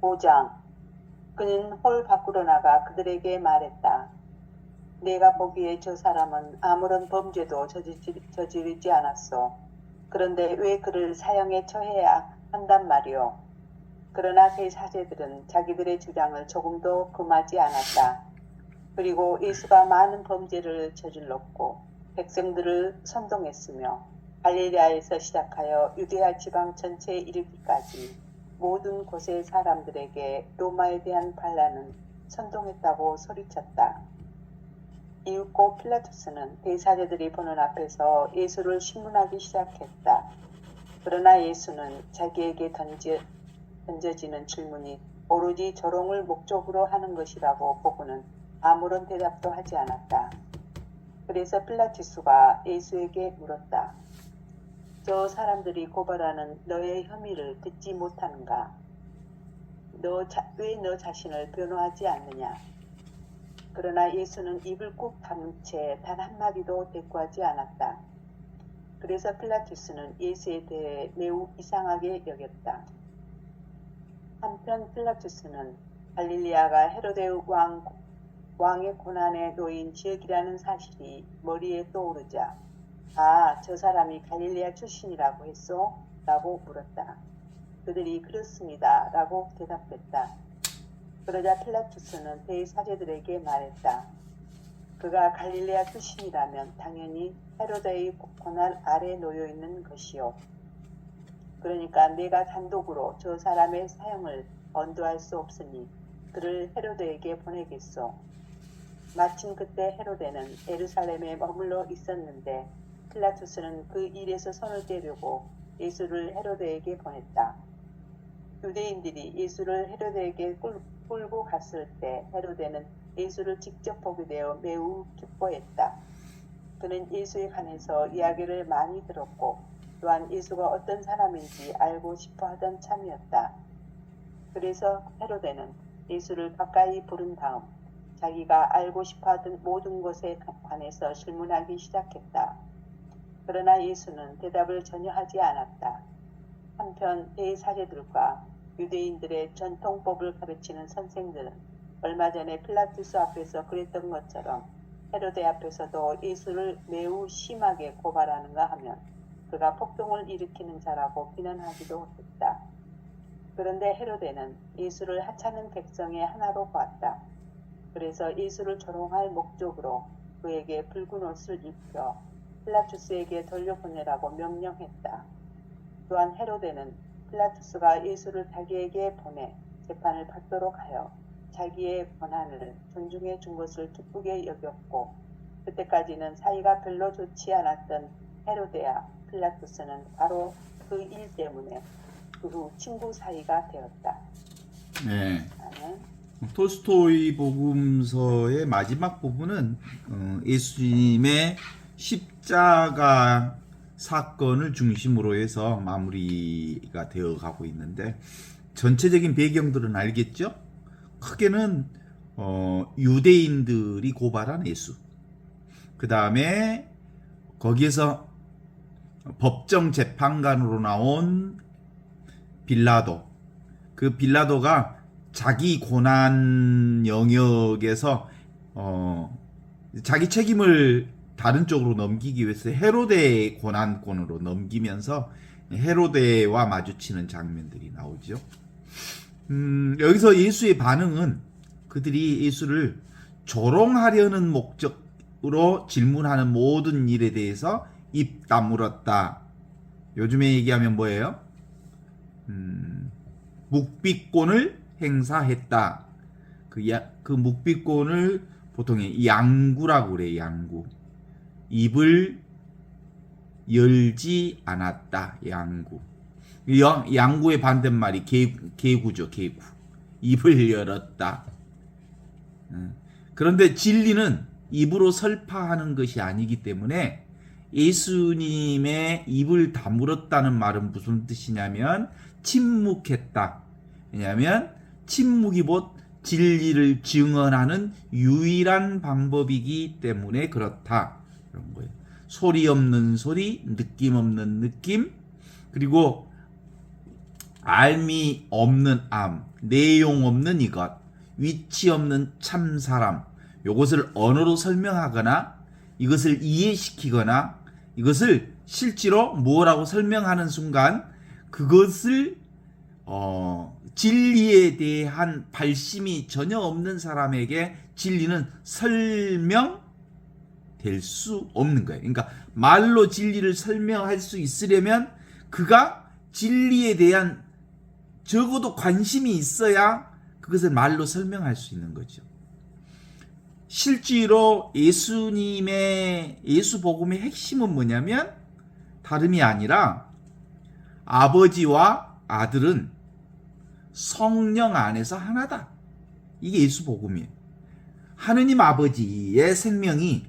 5장. 그는 홀 밖으로 나가 그들에게 말했다. 내가 보기에 저 사람은 아무런 범죄도 저지르지 않았소. 그런데 왜 그를 사형에 처해야 한단 말이오. 그러나 대사제들은 자기들의 주장을 조금도 금하지 않았다. 그리고 예수가 많은 범죄를 저질렀고 백성들을 선동했으며 갈릴리아에서 시작하여 유대아 지방 전체에 이르기까지 모든 곳의 사람들에게 로마에 대한 반란은 선동했다고 소리쳤다. 이윽고 필라투스는 대사제들이 보는 앞에서 예수를 신문하기 시작했다. 그러나 예수는 자기에게 던져지는 질문이 오로지 조롱을 목적으로 하는 것이라고 보고는 아무런 대답도 하지 않았다. 그래서 필라투스가 예수에게 물었다. 저 사람들이 고발하는 너의 혐의를 듣지 못하는가? 왜 너 자신을 변호하지 않느냐? 그러나 예수는 입을 꾹 다문 채 단 한마디도 대꾸하지 않았다. 그래서 필라투스는 예수에 대해 매우 이상하게 여겼다. 한편 필라투스는 갈릴리아가 헤로데 왕의 고난에 놓인 지역이라는 사실이 머리에 떠오르자 저 사람이 갈릴리아 출신이라고 했소? 라고 물었다. 그들이 그렇습니다. 라고 대답했다. 그러자 필라투스는 대사제들에게 말했다. 그가 갈릴리아 출신이라면 당연히 헤로데의 고난 아래 놓여 있는 것이요. 그러니까 내가 단독으로 저 사람의 사형을 언도할 수 없으니 그를 헤로데에게 보내겠소. 마침 그때 헤로데는 예루살렘에 머물러 있었는데 필라투스는 그 일에서 손을 떼려고 예수를 헤로데에게 보냈다. 유대인들이 예수를 헤로데에게 끌고 갔을 때 헤로데는 예수를 직접 보게 되어 매우 기뻐했다. 그는 예수에 관해서 이야기를 많이 들었고 또한 예수가 어떤 사람인지 알고 싶어 하던 참이었다. 그래서 헤로데는 예수를 가까이 부른 다음 자기가 알고 싶어 하던 모든 것에 관해서 질문하기 시작했다. 그러나 예수는 대답을 전혀 하지 않았다. 한편 대사제들과 유대인들의 전통법을 가르치는 선생들은 얼마 전에 필라투스 앞에서 그랬던 것처럼 헤로데 앞에서도 예수를 매우 심하게 고발하는가 하면 그가 폭동을 일으키는 자라고 비난하기도 했다. 그런데 헤로데는 예수를 하찮은 백성의 하나로 보았다. 그래서 예수를 조롱할 목적으로 그에게 붉은 옷을 입혀 필라투스에게 돌려보내라고 명령했다. 또한 헤로데는 필라투스가 예수를 자기에게 보내 재판을 받도록 하여 자기의 권한을 존중해 준 것을 기쁘게 여겼고 그때까지는 사이가 별로 좋지 않았던 헤로데와 필라투스는 바로 그 일 때문에 그 후 친구 사이가 되었다. 네. 톨스토이 복음서의 마지막 부분은 예수님의 십자가 사건을 중심으로 해서 마무리가 되어 가고 있는데 전체적인 배경들은 알겠죠? 크게는 유대인들이 고발한 예수, 그 다음에 거기에서 법정 재판관으로 나온 빌라도, 그 빌라도가 자기 고난 영역에서 자기 책임을 다른 쪽으로 넘기기 위해서 헤로데의 고난권으로 넘기면서 헤로데와 마주치는 장면들이 나오죠. 여기서 예수의 반응은 그들이 예수를 조롱하려는 목적으로 질문하는 모든 일에 대해서 입 다물었다. 요즘에 얘기하면 뭐예요? 묵비권을 행사했다. 그 묵비권을 보통 양구라고 그래. 양구. 입을 열지 않았다. 양구. 양구의 반대말이 개구죠. 개구. 입을 열었다. 그런데 진리는 입으로 설파하는 것이 아니기 때문에 예수님의 입을 다물었다는 말은 무슨 뜻이냐면 침묵했다. 왜냐하면 침묵이 곧 진리를 증언하는 유일한 방법이기 때문에 그렇다. 그런 거예요. 소리 없는 소리, 느낌 없는 느낌, 그리고 알미 없는 암, 내용 없는 이것, 위치 없는 참 사람, 이것을 언어로 설명하거나 이것을 이해시키거나 이것을 실제로 뭐라고 설명하는 순간 그것을 진리에 대한 발심이 전혀 없는 사람에게 진리는 설명될 수 없는 거예요. 그러니까 말로 진리를 설명할 수 있으려면 그가 진리에 대한 적어도 관심이 있어야 그것을 말로 설명할 수 있는 거죠. 실제로 예수님의 예수 복음의 핵심은 뭐냐면 다름이 아니라 아버지와 아들은 성령 안에서 하나다. 이게 예수 복음이에요. 하느님 아버지의 생명이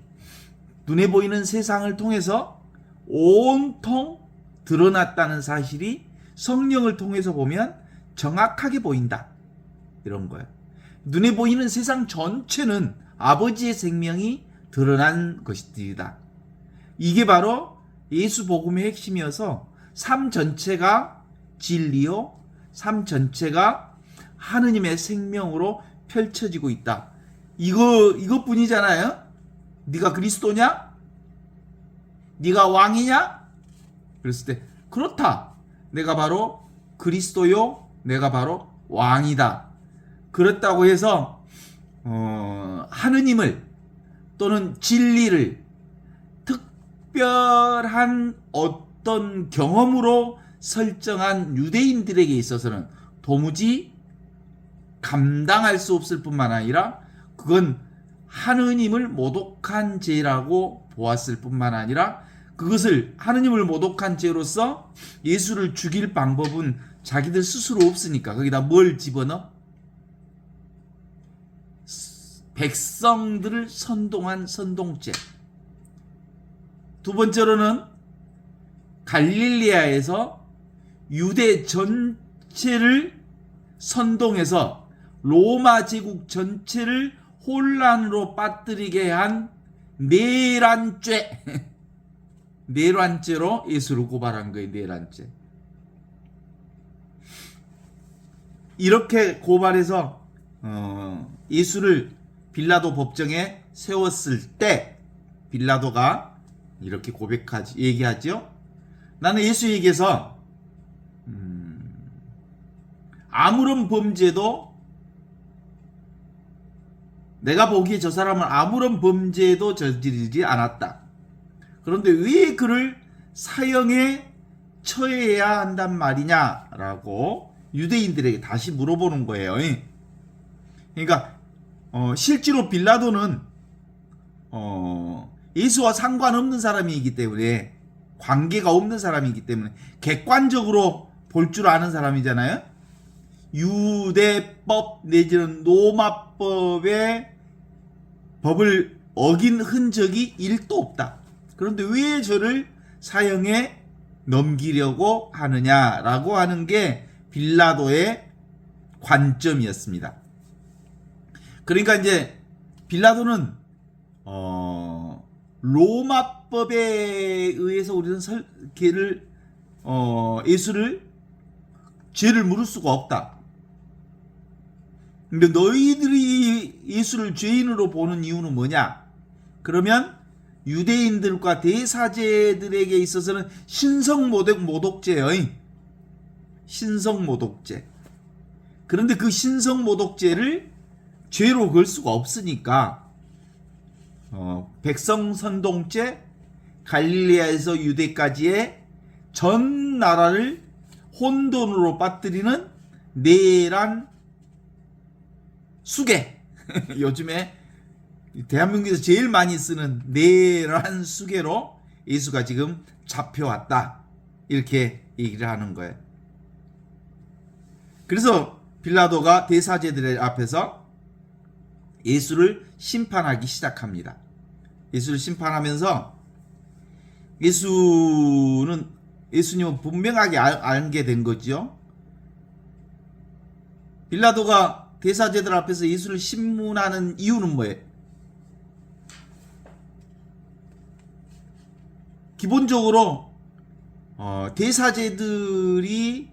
눈에 보이는 세상을 통해서 온통 드러났다는 사실이 성령을 통해서 보면 정확하게 보인다. 이런 거예요. 눈에 보이는 세상 전체는 아버지의 생명이 드러난 것이다. 이게 바로 예수 복음의 핵심이어서 삶 전체가 진리요, 삶 전체가 하느님의 생명으로 펼쳐지고 있다. 이것뿐이잖아요. 네가 그리스도냐? 네가 왕이냐? 그랬을 때 그렇다. 내가 바로 그리스도요, 내가 바로 왕이다. 그렇다고 해서 하느님을 또는 진리를 특별한 어떤 경험으로 설정한 유대인들에게 있어서는 도무지 감당할 수 없을 뿐만 아니라 그건 하느님을 모독한 죄라고 보았을 뿐만 아니라 그것을 하느님을 모독한 죄로서 예수를 죽일 방법은 자기들 스스로 없으니까 거기다 뭘 집어넣어? 백성들을 선동한 선동죄. 두 번째로는 갈릴리아에서 유대 전체를 선동해서 로마 제국 전체를 혼란으로 빠뜨리게 한 내란죄. 내란죄로 예수를 고발한 거예요. 내란죄. 이렇게 고발해서 예수를 빌라도 법정에 세웠을 때 빌라도가 이렇게 얘기하죠. 나는 예수에게서 아무런 범죄도 내가 보기에 저 사람은 아무런 범죄도 저지르지 않았다. 그런데 왜 그를 사형에 처해야 한단 말이냐라고 유대인들에게 다시 물어보는 거예요. 그러니까 실제로 빌라도는 예수와 상관없는 사람이기 때문에 관계가 없는 사람이기 때문에 객관적으로 볼 줄 아는 사람이잖아요. 유대법 내지는 로마법의 법을 어긴 흔적이 1도 없다. 그런데 왜 저를 사형에 넘기려고 하느냐라고 하는 게 빌라도의 관점이었습니다. 그러니까 이제 빌라도는 로마법에 의해서 우리는 예수를 죄를 물을 수가 없다. 근데 너희들이 예수를 죄인으로 보는 이유는 뭐냐? 그러면 유대인들과 대사제들에게 있어서는 신성모독죄예요. 신성모독죄. 그런데 그 신성모독죄를 죄로 걸 수가 없으니까 백성선동죄, 갈릴리아에서 유대까지의 전 나라를 혼돈으로 빠뜨리는 내란 수괴. 요즘에 대한민국에서 제일 많이 쓰는 내란 수괴로 예수가 지금 잡혀왔다. 이렇게 얘기를 하는 거예요. 그래서 빌라도가 대사제들 앞에서 예수를 심판하기 시작합니다. 예수를 심판하면서 예수님은 분명하게 알게 된 거죠. 빌라도가 대사제들 앞에서 예수를 심문하는 이유는 뭐예요? 기본적으로 대사제들이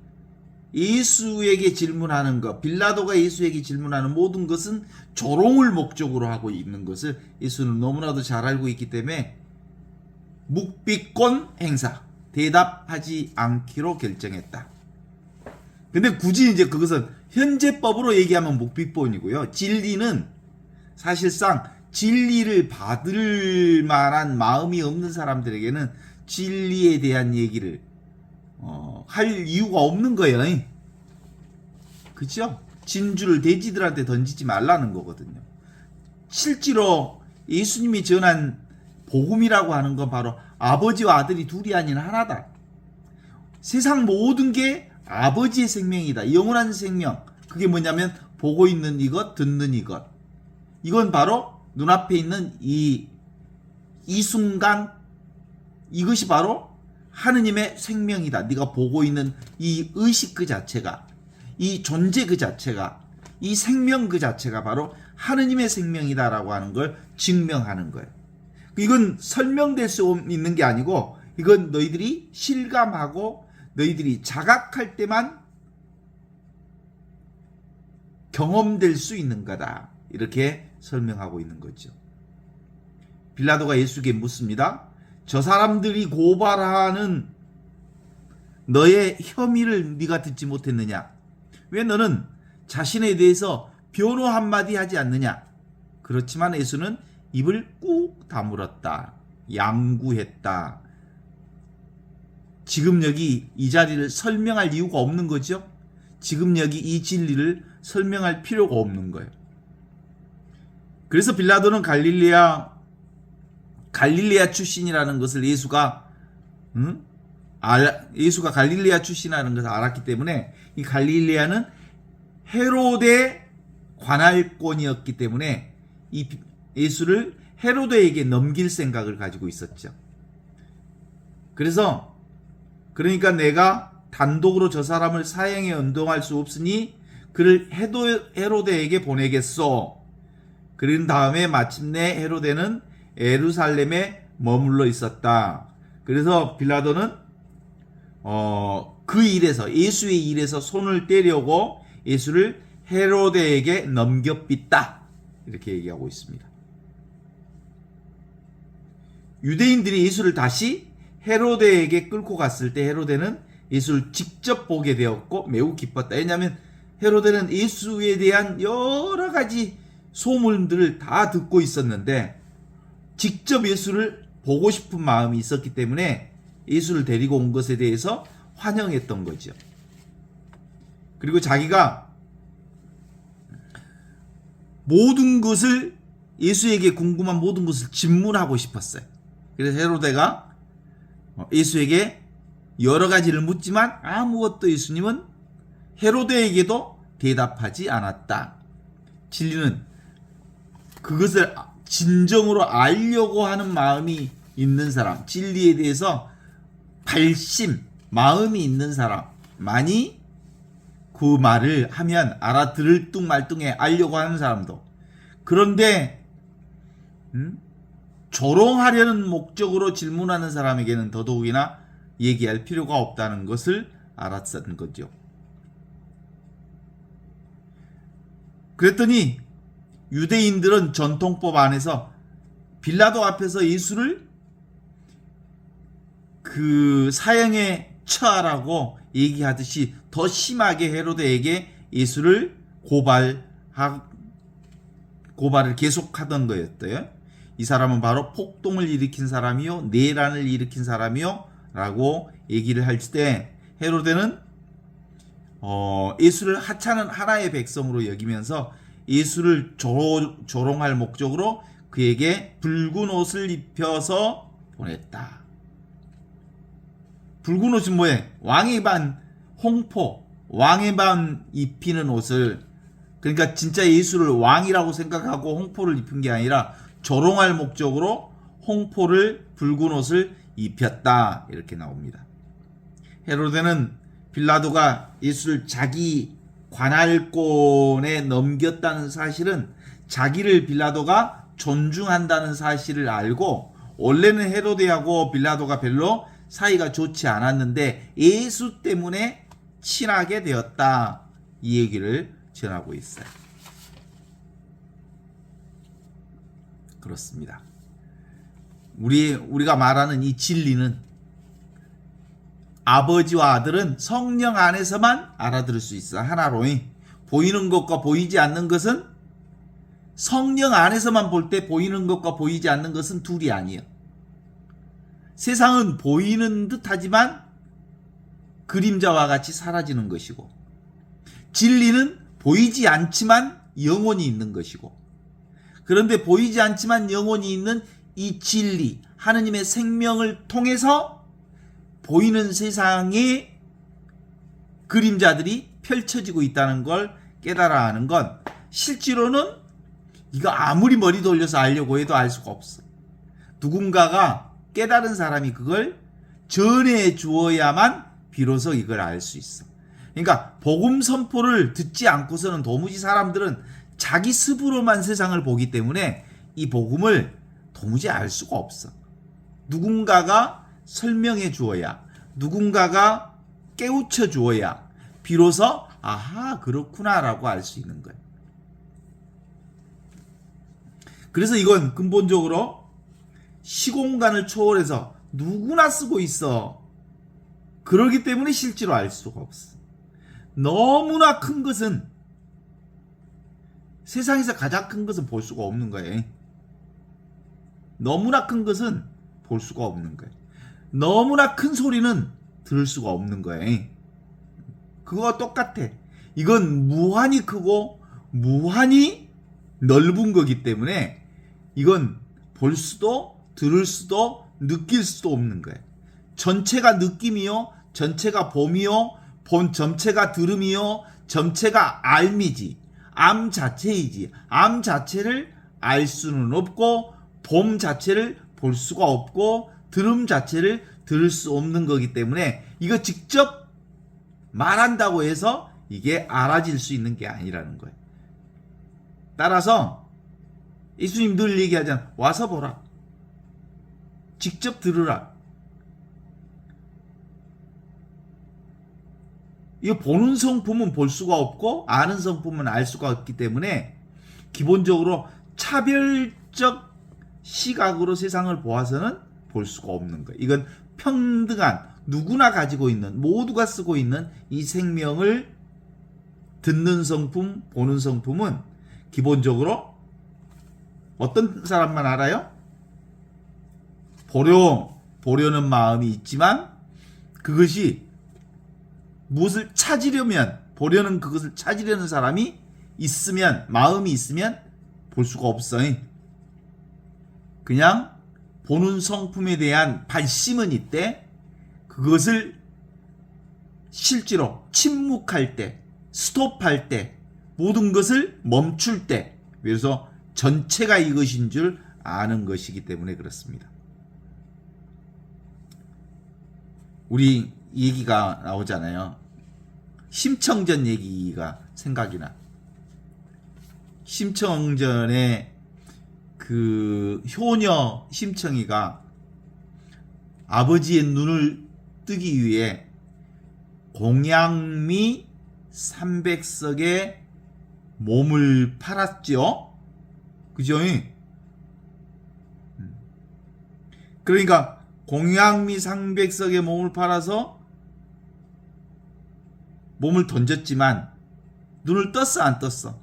예수에게 질문하는 것, 빌라도가 예수에게 질문하는 모든 것은 조롱을 목적으로 하고 있는 것을 예수는 너무나도 잘 알고 있기 때문에 묵비권 행사, 대답하지 않기로 결정했다. 근데 굳이 이제 그것은 현재법으로 얘기하면 묵비권이고요. 진리는 사실상 진리를 받을 만한 마음이 없는 사람들에게는 진리에 대한 얘기를 할 이유가 없는 거예요. 그죠? 진주를 돼지들한테 던지지 말라는 거거든요. 실제로 예수님이 전한 복음이라고 하는 건 바로 아버지와 아들이 둘이 아닌 하나다. 세상 모든 게 아버지의 생명이다. 영원한 생명. 그게 뭐냐면 보고 있는 이것, 듣는 이것. 이건 바로 눈앞에 있는 이 순간, 이것이 바로 하느님의 생명이다. 네가 보고 있는 이 의식 그 자체가, 이 존재 그 자체가, 이 생명 그 자체가 바로 하느님의 생명이다라고 하는 걸 증명하는 거예요. 이건 설명될 수 있는 게 아니고 이건 너희들이 실감하고 너희들이 자각할 때만 경험될 수 있는 거다. 이렇게 설명하고 있는 거죠. 빌라도가 예수에게 묻습니다. 저 사람들이 고발하는 너의 혐의를 네가 듣지 못했느냐? 왜 너는 자신에 대해서 변호 한마디 하지 않느냐? 그렇지만 예수는 입을 꾹 다물었다. 양구했다. 지금 여기 이 자리를 설명할 이유가 없는 거죠. 지금 여기 이 진리를 설명할 필요가 없는 거예요. 그래서 빌라도는 갈릴레아 출신이라는 것을 예수가 갈릴레아 출신이라는 것을 알았기 때문에 이 갈릴레아는 헤로데 관할권이었기 때문에 이 예수를 헤로데에게 넘길 생각을 가지고 있었죠. 그러니까 내가 단독으로 저 사람을 사형에 연동할 수 없으니 그를 헤로데에게 보내겠소. 그런 다음에 마침내 헤로데는 예루살렘에 머물러 있었다. 그래서 빌라도는 그 일에서, 예수의 일에서 손을 떼려고 예수를 헤로데에게 넘겨삐다. 이렇게 얘기하고 있습니다. 유대인들이 예수를 다시 헤로데에게 끌고 갔을 때 헤로데는 예수를 직접 보게 되었고 매우 기뻤다. 왜냐하면 헤로데는 예수에 대한 여러 가지 소문들을 다 듣고 있었는데 직접 예수를 보고 싶은 마음이 있었기 때문에 예수를 데리고 온 것에 대해서 환영했던 거죠. 그리고 자기가 모든 것을, 예수에게 궁금한 모든 것을 질문하고 싶었어요. 그래서 헤로데가 예수에게 여러 가지를 묻지만 아무것도 예수님은 헤로데에게도 대답하지 않았다. 진리는 그것을 진정으로 알려고 하는 마음이 있는 사람, 진리에 대해서 마음이 있는 사람만이 그 말을 하면 알아들을 뚱말뚱해 알려고 하는 사람도. 그런데 조롱하려는 목적으로 질문하는 사람에게는 더더욱이나 얘기할 필요가 없다는 것을 알았던 거죠. 그랬더니 유대인들은 전통법 안에서 빌라도 앞에서 예수를 그 사형에 처하라고 얘기하듯이 더 심하게 헤로데에게 예수를 고발을 계속하던 거였대요. 이 사람은 바로 폭동을 일으킨 사람이요, 내란을 일으킨 사람이요 라고 얘기를 할 때 헤로데는 예수를 하찮은 하나의 백성으로 여기면서 예수를 조롱할 목적으로 그에게 붉은 옷을 입혀서 보냈다. 붉은 옷은 뭐예요? 왕의 반 홍포, 왕의 반 입히는 옷을, 그러니까 진짜 예수를 왕이라고 생각하고 홍포를 입힌 게 아니라 조롱할 목적으로 홍포를, 붉은 옷을 입혔다. 이렇게 나옵니다. 헤로데는 빌라도가 예수를 자기 관할권에 넘겼다는 사실은 자기를 빌라도가 존중한다는 사실을 알고, 원래는 헤로데하고 빌라도가 별로 사이가 좋지 않았는데 예수 때문에 친하게 되었다. 이 얘기를 전하고 있어요. 그렇습니다. 우리가 말하는 이 진리는 아버지와 아들은 성령 안에서만 알아들을 수 있어. 하나로. 보이는 것과 보이지 않는 것은 성령 안에서만 볼 때 보이는 것과 보이지 않는 것은 둘이 아니에요. 세상은 보이는 듯 하지만 그림자와 같이 사라지는 것이고, 진리는 보이지 않지만 영원히 있는 것이고, 그런데 보이지 않지만 영원히 있는 이 진리, 하느님의 생명을 통해서 보이는 세상의 그림자들이 펼쳐지고 있다는 걸 깨달아야 하는 건, 실제로는 이거 아무리 머리 돌려서 알려고 해도 알 수가 없어. 누군가가 깨달은 사람이 그걸 전해 주어야만 비로소 이걸 알 수 있어. 그러니까 복음 선포를 듣지 않고서는 도무지 사람들은 자기 습으로만 세상을 보기 때문에 이 복음을 도무지 알 수가 없어. 누군가가 설명해 주어야, 누군가가 깨우쳐 주어야 비로소 아하 그렇구나라고 알 수 있는 거예요. 그래서 이건 근본적으로 시공간을 초월해서 누구나 쓰고 있어. 그러기 때문에 실제로 알 수가 없어. 너무나 큰 것은, 세상에서 가장 큰 것은 볼 수가 없는 거예요. 너무나 큰 것은 볼 수가 없는 거예요. 너무나 큰 소리는 들을 수가 없는 거예요. 그거와 똑같아. 이건 무한히 크고 무한히 넓은 거기 때문에 이건 볼 수도 들을 수도 느낄 수도 없는 거예요. 전체가 느낌이요, 전체가 봄이요, 본 전체가 들음이요, 전체가 알미지, 암 자체이지, 암 자체를 알 수는 없고 봄 자체를 볼 수가 없고 들음 자체를 들을 수 없는 거기 때문에 이거 직접 말한다고 해서 이게 알아질 수 있는 게 아니라는 거예요. 따라서 예수님 늘 얘기하잖아. 와서 보라. 직접 들으라. 이 보는 성품은 볼 수가 없고 아는 성품은 알 수가 없기 때문에 기본적으로 차별적 시각으로 세상을 보아서는 볼 수가 없는 거예요. 이건 평등한, 누구나 가지고 있는, 모두가 쓰고 있는 이 생명을 듣는 성품, 보는 성품은 기본적으로 어떤 사람만 알아요? 보려는 마음이 있지만 그것이 무엇을 찾으려면, 보려는 그것을 찾으려는 사람이 있으면, 마음이 있으면 볼 수가 없어요. 그냥 보는 성품에 대한 발심은 있대. 그것을 실제로 침묵할 때, 스톱할 때, 모든 것을 멈출 때, 그래서 전체가 이것인 줄 아는 것이기 때문에 그렇습니다. 우리 얘기가 나오잖아요. 심청전 얘기가 생각이 나. 심청전에 그 효녀 심청이가 아버지의 눈을 뜨기 위해 공양미 300석의 몸을 팔았죠. 그죠? 그러니까 공양미 300석의 몸을 팔아서 몸을 던졌지만 눈을 떴어 안 떴어?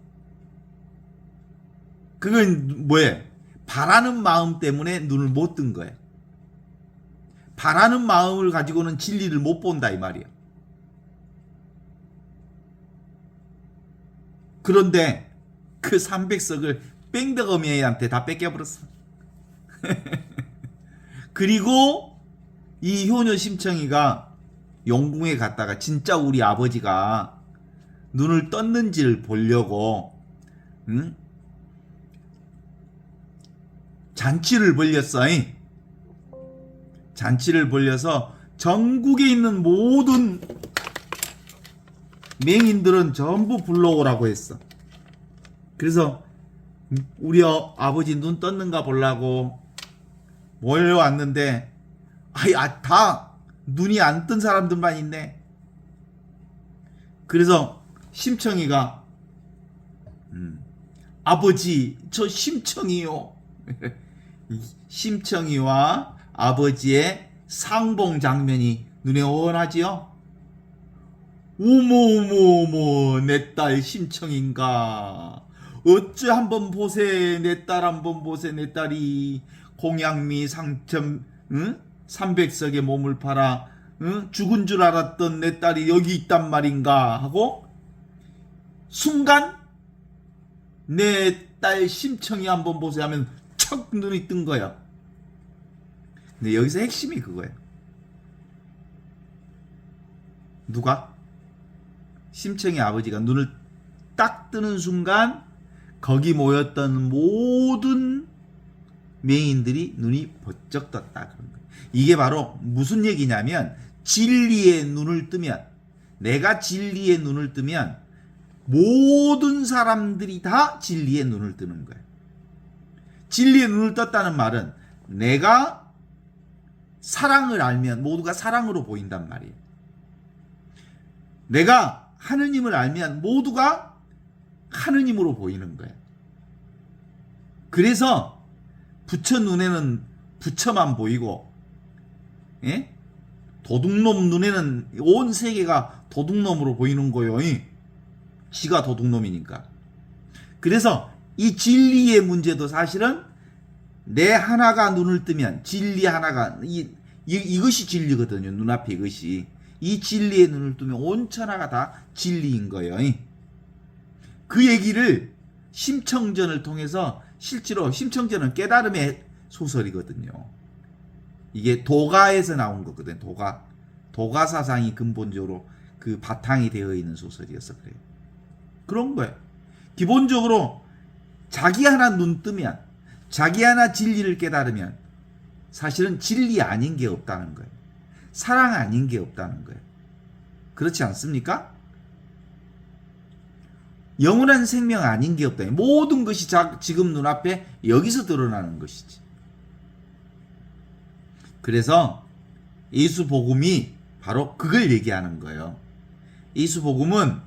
그건 뭐예요? 바라는 마음 때문에 눈을 못 뜬 거예요. 바라는 마음을 가지고는 진리를 못 본다 이 말이에요. 그런데 그 300석을 뺑덕어미한테 다 뺏겨버렸어. 그리고 이 효녀 심청이가 영궁에 갔다가 진짜 우리 아버지가 눈을 떴는지를 보려고 잔치를 벌렸어. 잔치를 벌려서 전국에 있는 모든 맹인들은 전부 불러오라고 했어. 그래서 우리 아버지 눈 떴는가 보려고 몰려왔는데 다 눈이 안 뜬 사람들만 있네. 그래서 심청이가 아버지 저 심청이요. 심청이와 아버지의 상봉 장면이 눈에 원하지요. 어머 내 딸 심청인가. 어째 한번 보세 내 딸 한번 보세. 내 딸이 공양미 상점 300석의 몸을 팔아 죽은 줄 알았던 내 딸이 여기 있단 말인가 하고 순간 내 딸 심청이 한번 보세 하면 척 눈이 뜬 거야. 근데 여기서 핵심이 그거예요. 누가? 심청이 아버지가 눈을 딱 뜨는 순간 거기 모였던 모든 맹인들이 눈이 번쩍 떴다 그런 거예요. 이게 바로 무슨 얘기냐면 진리의 눈을 뜨면, 내가 진리의 눈을 뜨면 모든 사람들이 다 진리의 눈을 뜨는 거예요. 진리의 눈을 떴다는 말은 내가 사랑을 알면 모두가 사랑으로 보인단 말이에요. 내가 하느님을 알면 모두가 하느님으로 보이는 거예요. 그래서 부처 눈에는 부처만 보이고, 예? 도둑놈 눈에는 온 세계가 도둑놈으로 보이는 거예요. 지가 도둑놈이니까. 그래서 이 진리의 문제도 사실은 내 하나가 눈을 뜨면 진리 하나가 이것이 진리거든요. 눈앞에 이것이. 이 진리의 눈을 뜨면 온 천하가 다 진리인 거예요. 그 얘기를 심청전을 통해서, 실제로 심청전은 깨달음의 소설이거든요. 이게 도가에서 나온 거거든요. 도가 사상이 근본적으로 그 바탕이 되어 있는 소설이어서 그래요. 그런 거예요. 기본적으로 자기 하나 눈 뜨면, 자기 하나 진리를 깨달으면 사실은 진리 아닌 게 없다는 거예요. 사랑 아닌 게 없다는 거예요. 그렇지 않습니까? 영원한 생명 아닌 게 없다. 모든 것이 지금 눈앞에 여기서 드러나는 것이지. 그래서 예수 복음이 바로 그걸 얘기하는 거예요. 예수 복음은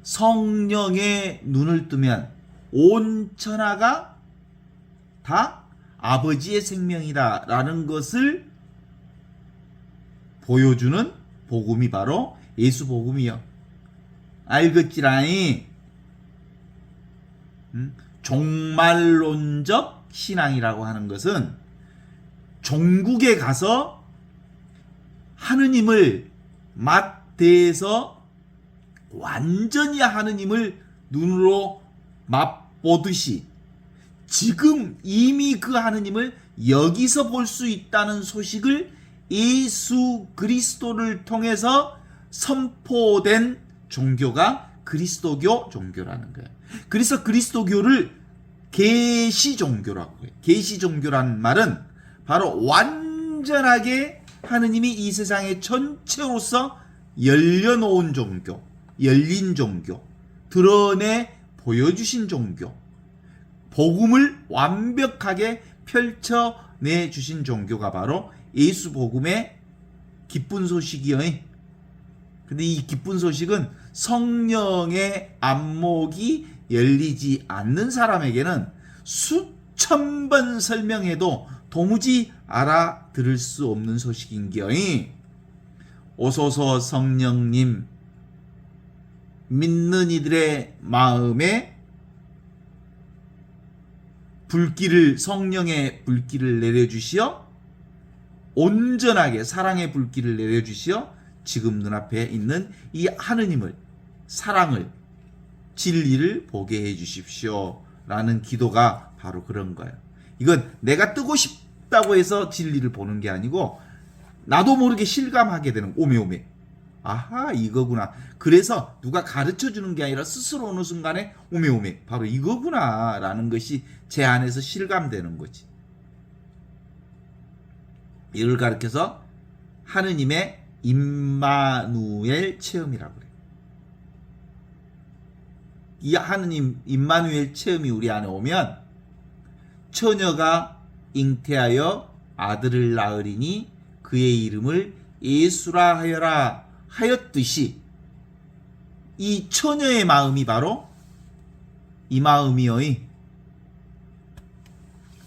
성령의 눈을 뜨면 온 천하가 다 아버지의 생명이다라는 것을 보여주는 복음이 바로 예수 복음이요. 알겠지라니. 종말론적 신앙이라고 하는 것은 종국에 가서 하느님을 맞대해서 완전히 하느님을 눈으로 맛보듯이 지금 이미 그 하느님을 여기서 볼 수 있다는 소식을 예수 그리스도를 통해서 선포된 종교가 그리스도교 종교라는 거예요. 그래서 그리스도교를 계시 종교라고 해요. 계시 종교라는 말은 바로 완전하게 하느님이 이 세상의 전체로서 열려놓은 종교, 열린 종교, 드러내 보여주신 종교, 복음을 완벽하게 펼쳐내 주신 종교가 바로 예수 복음의 기쁜 소식이요. 근데 이 기쁜 소식은 성령의 안목이 열리지 않는 사람에게는 수천 번 설명해도 도무지 알아들을 수 없는 소식인겨. 오소서 성령님, 믿는 이들의 마음에 불길을, 성령의 불길을 내려주시어 온전하게 사랑의 불길을 내려주시어 지금 눈앞에 있는 이 하느님을, 사랑을, 진리를 보게 해주십시오 라는 기도가 바로 그런 거예요. 이건 내가 뜨고 싶다고 해서 진리를 보는 게 아니고 나도 모르게 실감하게 되는, 오메오메, 아하 이거구나. 그래서 누가 가르쳐 주는 게 아니라 스스로 어느 순간에 오메오메 바로 이거구나 라는 것이 제 안에서 실감되는 거지. 이를 가르쳐서 하느님의 임마누엘 체험이라고 그래요. 이 하느님 임마누엘 체험이 우리 안에 오면 처녀가 잉태하여 아들을 낳으리니 그의 이름을 예수라 하여라 하였듯이 이 처녀의 마음이 바로 이 마음이요.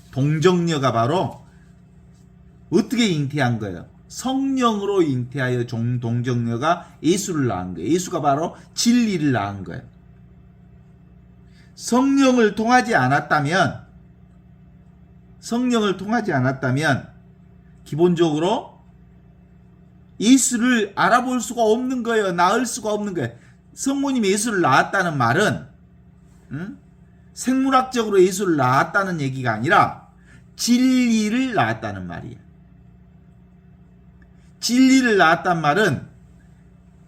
동정녀가 바로 어떻게 잉태한 거예요? 성령으로 잉태하여 동정녀가 예수를 낳은 거예요. 예수가 바로 진리를 낳은 거예요. 성령을 통하지 않았다면 기본적으로 예수를 알아볼 수가 없는 거예요. 낳을 수가 없는 거예요. 성모님이 예수를 낳았다는 말은 생물학적으로 예수를 낳았다는 얘기가 아니라 진리를 낳았다는 말이에요. 진리를 낳았단 말은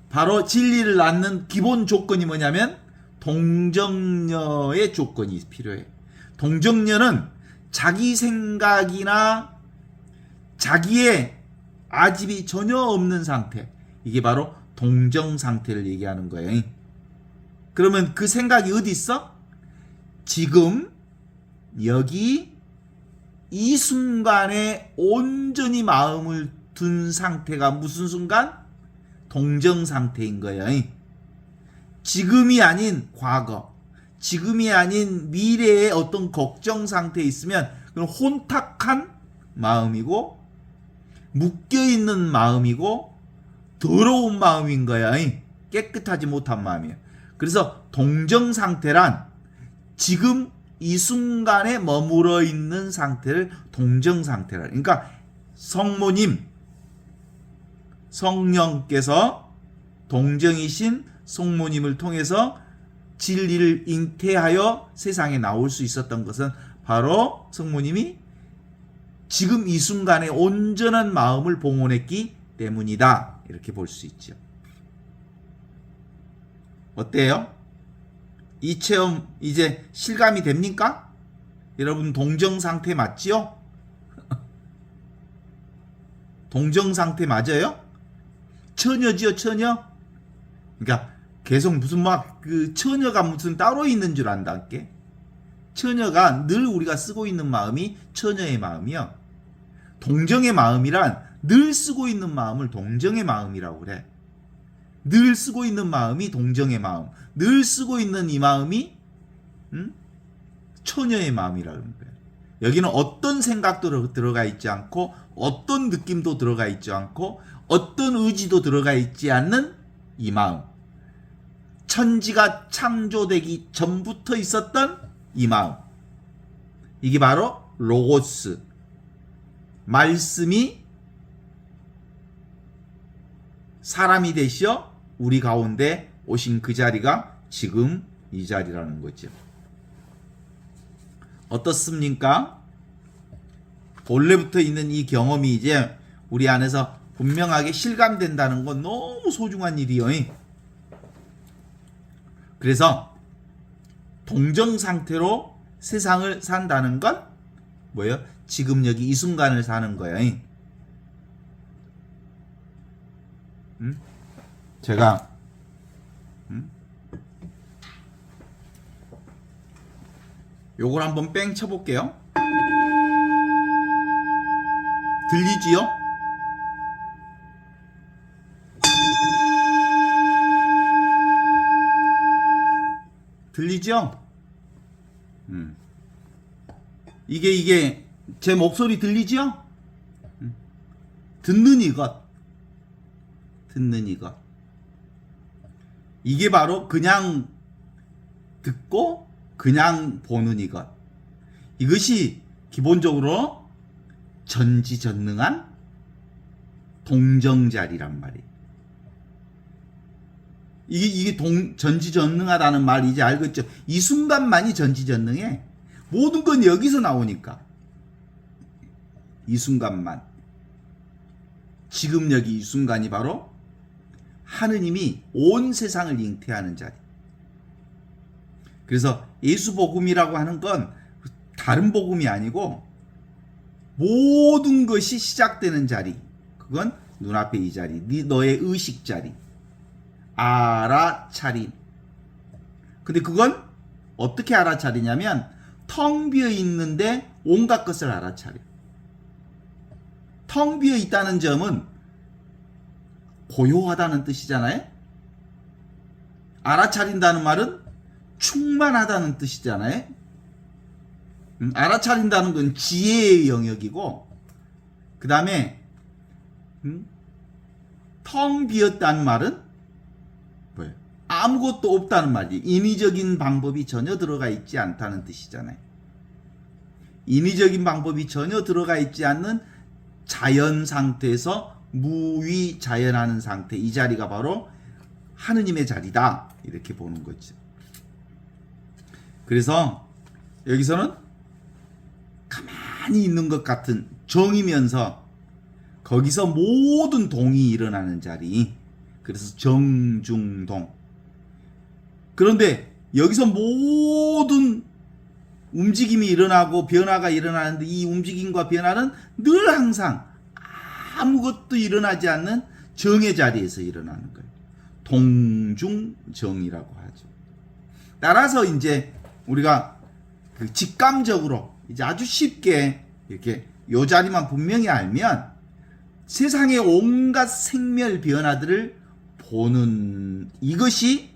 바로 진리를 낳는 기본 조건이 뭐냐면 동정녀의 조건이 필요해요. 동정녀는 자기 생각이나 자기의 아집이 전혀 없는 상태, 이게 바로 동정 상태를 얘기하는 거예요. 그러면 그 생각이 어디 있어? 지금 여기 이 순간에 온전히 마음을 둔 상태가 무슨 순간? 동정 상태인 거예요. 지금이 아닌 과거, 지금이 아닌 미래의 어떤 걱정 상태에 있으면 그건 혼탁한 마음이고 묶여있는 마음이고 더러운 마음인 거야. 깨끗하지 못한 마음이에요. 그래서 동정 상태란 지금 이 순간에 머물러 있는 상태를 동정 상태라. 그러니까 성모님, 성령께서 동정이신 성모님을 통해서 진리를 잉태하여 세상에 나올 수 있었던 것은 바로 성모님이 지금 이 순간에 온전한 마음을 봉헌했기 때문이다. 이렇게 볼 수 있죠. 어때요? 이 체험 이제 실감이 됩니까? 여러분 동정 상태 맞지요? 동정 상태 맞아요? 처녀지요, 처녀? 그러니까 계속 무슨 막 그 처녀가 무슨 따로 있는 줄 안다께? 처녀가 늘 우리가 쓰고 있는 마음이 처녀의 마음이요. 동정의 마음이란 늘 쓰고 있는 마음을 동정의 마음이라고 그래. 늘 쓰고 있는 마음이 동정의 마음, 늘 쓰고 있는 이 마음이 처녀의 마음이라는 거예요. 여기는 어떤 생각도 들어가 있지 않고 어떤 느낌도 들어가 있지 않고 어떤 의지도 들어가 있지 않는 이 마음, 천지가 창조되기 전부터 있었던 이 마음, 이게 바로 로고스, 말씀이 사람이 되시어 우리 가운데 오신 그 자리가 지금 이 자리라는 거죠. 어떻습니까? 본래부터 있는 이 경험이 이제 우리 안에서 분명하게 실감된다는 건 너무 소중한 일이요. 그래서 동정 상태로 세상을 산다는 건 뭐예요? 지금 여기 이 순간을 사는 거예요. 제가 요걸 한번 뺑 쳐볼게요. 들리지요? 들리죠? 이게 제 목소리 들리죠? 듣는 이것. 이게 바로 그냥 듣고 그냥 보는 이것. 이것이 기본적으로 전지전능한 동정자리란 말이에요. 이게 전지전능하다는 말 이제 알겠죠? 이 순간만이 전지전능해. 모든 건 여기서 나오니까. 이 순간만. 지금 여기 이 순간이 바로 하느님이 온 세상을 잉태하는 자리. 그래서 예수복음이라고 하는 건 다른 복음이 아니고 모든 것이 시작되는 자리. 그건 눈앞에 이 자리. 너의 의식 자리. 알아차림. 근데 그건 어떻게 알아차리냐면 텅 비어 있는데 온갖 것을 알아차려. 텅 비어 있다는 점은 고요하다는 뜻이잖아요. 알아차린다는 말은 충만하다는 뜻이잖아요. 알아차린다는 건 지혜의 영역이고, 그 다음에 텅 비었다는 말은 뭐예요? 아무것도 없다는 말이에요. 인위적인 방법이 전혀 들어가 있지 않다는 뜻이잖아요. 인위적인 방법이 전혀 들어가 있지 않는 자연 상태에서 무위자연하는 상태, 이 자리가 바로 하느님의 자리다, 이렇게 보는 거죠. 그래서 여기서는 가만히 있는 것 같은 정이면서 거기서 모든 동이 일어나는 자리, 그래서 정중동. 그런데 여기서 모든 움직임이 일어나고 변화가 일어나는데, 이 움직임과 변화는 늘 항상 아무것도 일어나지 않는 정의 자리에서 일어나는 거예요. 동중정이라고 하죠. 따라서 이제 우리가 그 직감적으로 이제 아주 쉽게 이렇게 요 자리만 분명히 알면 세상의 온갖 생멸 변화들을 보는, 이것이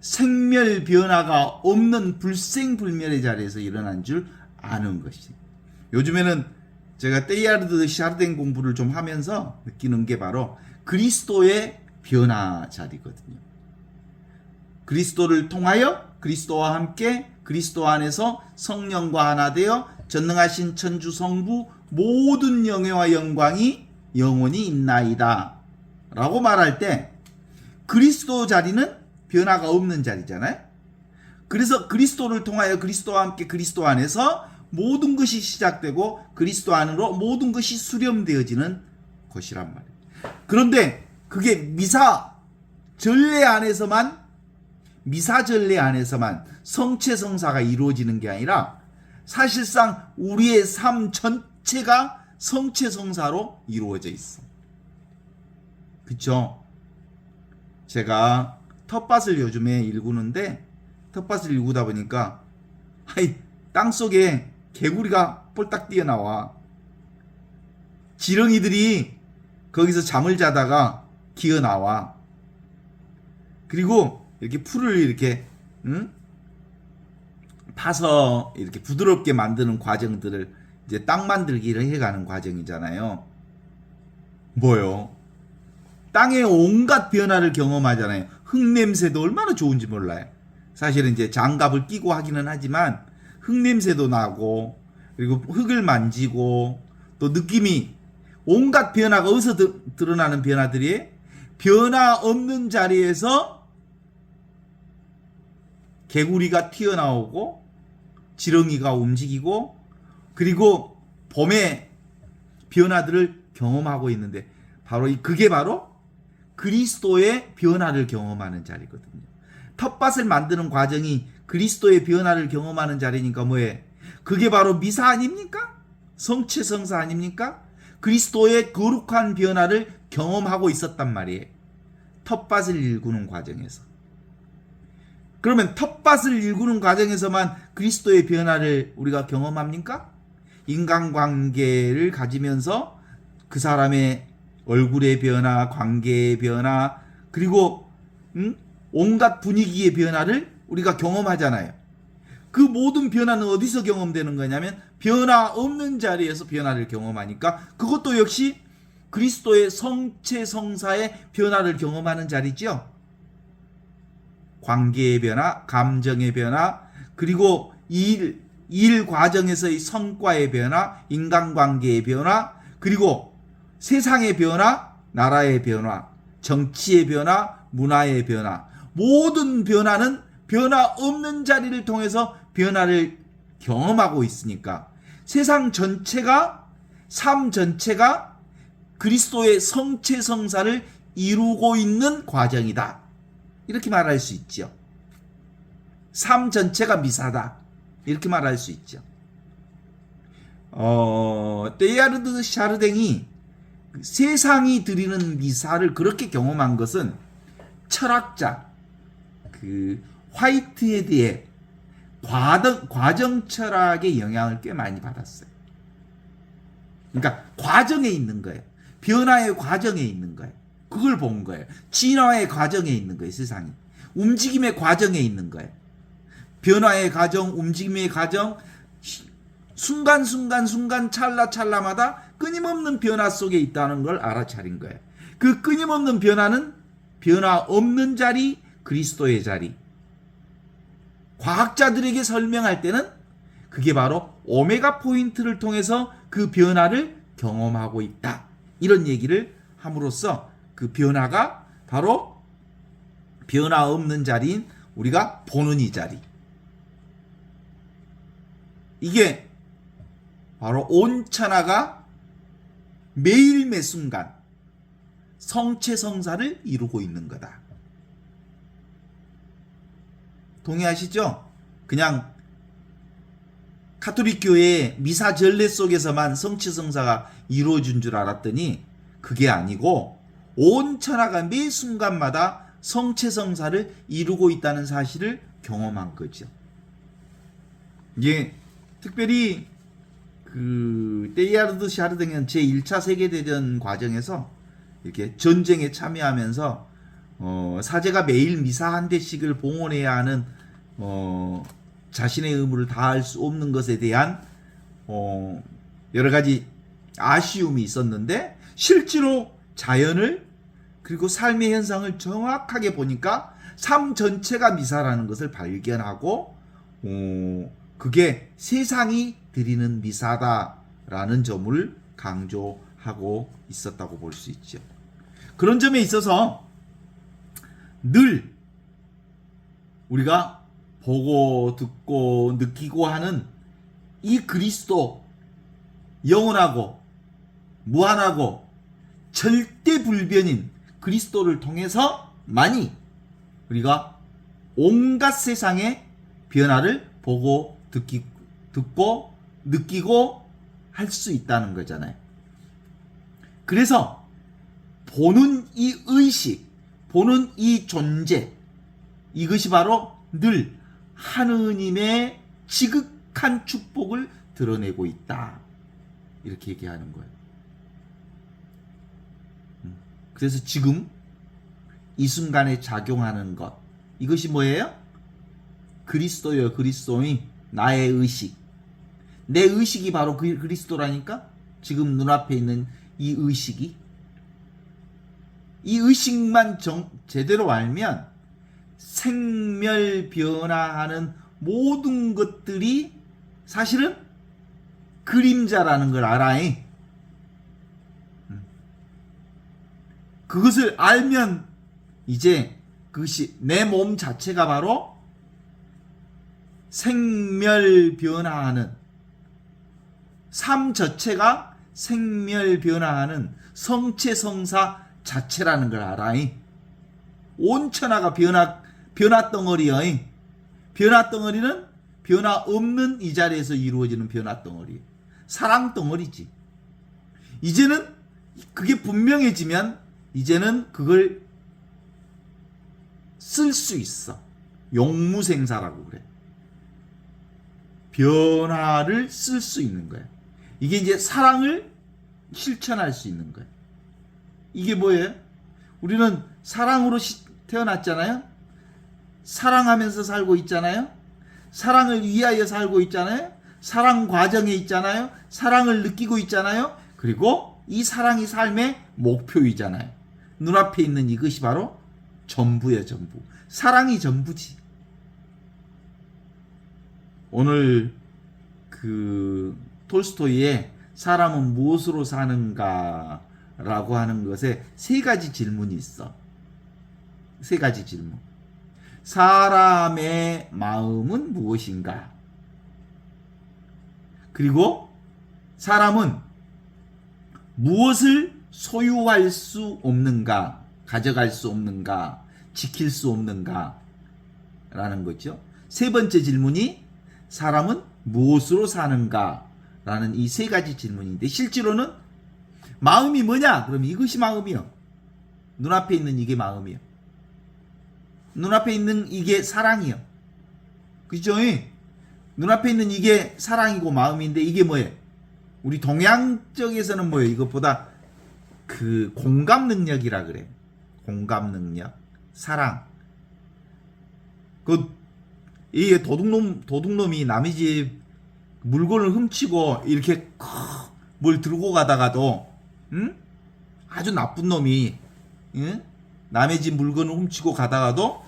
생멸 변화가 없는 불생불멸의 자리에서 일어난 줄 아는 것이. 요즘에는 제가 테일하르드 샤르댕 공부를 좀 하면서 느끼는 게 바로 그리스도의 변화 자리거든요. 그리스도를 통하여 그리스도와 함께 그리스도 안에서 성령과 하나 되어 전능하신 천주 성부 모든 영예와 영광이 영원히 있나이다 라고 말할 때, 그리스도 자리는 변화가 없는 자리잖아요. 그래서 그리스도를 통하여 그리스도와 함께 그리스도 안에서 모든 것이 시작되고 그리스도 안으로 모든 것이 수렴되어지는 것이란 말이에요. 그런데 그게 미사 전례 안에서만 성체성사가 이루어지는 게 아니라 사실상 우리의 삶 전체가 성체성사로 이루어져 있어. 그쵸? 제가 텃밭을 요즘에 일구는데, 텃밭을 일구다 보니까 땅속에 개구리가 폴딱 뛰어나와. 지렁이들이 거기서 잠을 자다가 기어나와. 그리고 이렇게 풀을 이렇게 파서 이렇게 부드럽게 만드는 과정들을 이제 땅 만들기를 해가는 과정이잖아요. 뭐요? 땅의 온갖 변화를 경험하잖아요. 흙냄새도 얼마나 좋은지 몰라요. 사실은 이제 장갑을 끼고 하기는 하지만 흙냄새도 나고, 그리고 흙을 만지고, 또 느낌이 온갖 변화가 어디서 드러나는 변화들이, 변화 없는 자리에서 개구리가 튀어나오고 지렁이가 움직이고, 그리고 봄의 변화들을 경험하고 있는데, 그게 바로 그리스도의 변화를 경험하는 자리거든요. 텃밭을 만드는 과정이 그리스도의 변화를 경험하는 자리니까 뭐예요? 그게 바로 미사 아닙니까? 성체성사 아닙니까? 그리스도의 거룩한 변화를 경험하고 있었단 말이에요. 텃밭을 일구는 과정에서. 그러면 텃밭을 일구는 과정에서만 그리스도의 변화를 우리가 경험합니까? 인간관계를 가지면서 그 사람의 얼굴의 변화, 관계의 변화, 그리고 온갖 분위기의 변화를 우리가 경험하잖아요. 그 모든 변화는 어디서 경험되는 거냐면 변화 없는 자리에서 변화를 경험하니까, 그것도 역시 그리스도의 성체성사의 변화를 경험하는 자리죠. 관계의 변화, 감정의 변화, 그리고 일 과정에서의 성과의 변화, 인간관계의 변화, 그리고 세상의 변화, 나라의 변화, 정치의 변화, 문화의 변화, 모든 변화는 변화 없는 자리를 통해서 변화를 경험하고 있으니까 세상 전체가, 삶 전체가 그리스도의 성체성사를 이루고 있는 과정이다, 이렇게 말할 수 있죠. 삶 전체가 미사다, 이렇게 말할 수 있죠. 테일하르드 샤르댕이 세상이 드리는 미사를 그렇게 경험한 것은 철학자 화이트헤드의 과정 철학의 영향을 꽤 많이 받았어요. 그러니까 과정에 있는 거예요. 변화의 과정에 있는 거예요. 그걸 본 거예요. 진화의 과정에 있는 거예요, 세상이. 움직임의 과정에 있는 거예요. 변화의 과정, 움직임의 과정, 순간 찰나마다 끊임없는 변화 속에 있다는 걸 알아차린 거예요. 그 끊임없는 변화는 변화 없는 자리, 그리스도의 자리. 과학자들에게 설명할 때는 그게 바로 오메가 포인트를 통해서 그 변화를 경험하고 있다. 이런 얘기를 함으로써 그 변화가 바로 변화 없는 자리인 우리가 보는 이 자리. 이게 바로 온 천하가 매일 매 순간 성체성사를 이루고 있는 거다. 동의하시죠? 그냥 가톨릭 교회의 미사 전례 속에서만 성체성사가 이루어진 줄 알았더니 그게 아니고 온 천하가 매 순간마다 성체성사를 이루고 있다는 사실을 경험한 거죠. 이게 특별히 그 테일하르드 샤르댕은 제1차 세계대전 과정에서 이렇게 전쟁에 참여하면서 사제가 매일 미사 한 대씩을 봉헌해야 하는 자신의 의무를 다할 수 없는 것에 대한 여러 가지 아쉬움이 있었는데 실제로 자연을 그리고 삶의 현상을 정확하게 보니까 삶 전체가 미사라는 것을 발견하고 그게 세상이 드리는 미사다라는 점을 강조하고 있었다고 볼 수 있죠. 그런 점에 있어서 늘 우리가 보고 듣고 느끼고 하는 이 그리스도 영원하고 무한하고 절대 불변인 그리스도를 통해서만이 우리가 온갖 세상의 변화를 보고 듣고 느끼고 할 수 있다는 거잖아요. 그래서 보는 이 의식, 보는 이 존재, 이것이 바로 늘 하느님의 지극한 축복을 드러내고 있다. 이렇게 얘기하는 거예요. 그래서 지금 이 순간에 작용하는 것, 이것이 뭐예요? 그리스도요, 그리스도인 나의 의식. 내 의식이 바로 그리스도라니까? 지금 눈앞에 있는 이 의식이. 이 의식만 제대로 알면 생멸 변화하는 모든 것들이 사실은 그림자라는 걸 알아. 그것을 알면 이제 그것이 내 몸 자체가 바로 생멸 변화하는 삶 자체가 생멸 변화하는 성체성사 자체라는 걸 알아. 온 천하가 변화 덩어리야. 변화 덩어리는 변화 없는 이 자리에서 이루어지는 변화 덩어리. 사랑 덩어리지. 이제는 그게 분명해지면 이제는 그걸 쓸 수 있어. 용무생사라고 그래. 변화를 쓸 수 있는 거야. 이게 이제 사랑을 실천할 수 있는 거야. 이게 뭐예요? 우리는 사랑으로 태어났잖아요. 사랑하면서 살고 있잖아요. 사랑을 위하여 살고 있잖아요. 사랑 과정에 있잖아요. 사랑을 느끼고 있잖아요. 그리고 이 사랑이 삶의 목표이잖아요. 눈앞에 있는 이것이 바로 전부예요, 전부. 사랑이 전부지. 오늘 그 톨스토이의 사람은 무엇으로 사는가 라고 하는 것에 세 가지 질문이 있어. 세 가지 질문. 사람의 마음은 무엇인가? 그리고 사람은 무엇을 소유할 수 없는가? 가져갈 수 없는가? 지킬 수 없는가? 라는 거죠. 세 번째 질문이 사람은 무엇으로 사는가? 라는 이 세 가지 질문인데 실제로는 마음이 뭐냐? 그러면 이것이 마음이요. 눈앞에 있는 이게 마음이요. 눈앞에 있는 이게 사랑이요. 그죠? 눈앞에 있는 이게 사랑이고 마음인데 이게 뭐예요? 우리 동양 쪽에서는 뭐예요? 이것보다 그 공감 능력이라 그래. 공감 능력, 사랑. 이게 도둑놈이 남의 집 물건을 훔치고 이렇게 뭘 들고 가다가도, 응? 아주 나쁜 놈이, 응? 남의 집 물건을 훔치고 가다가도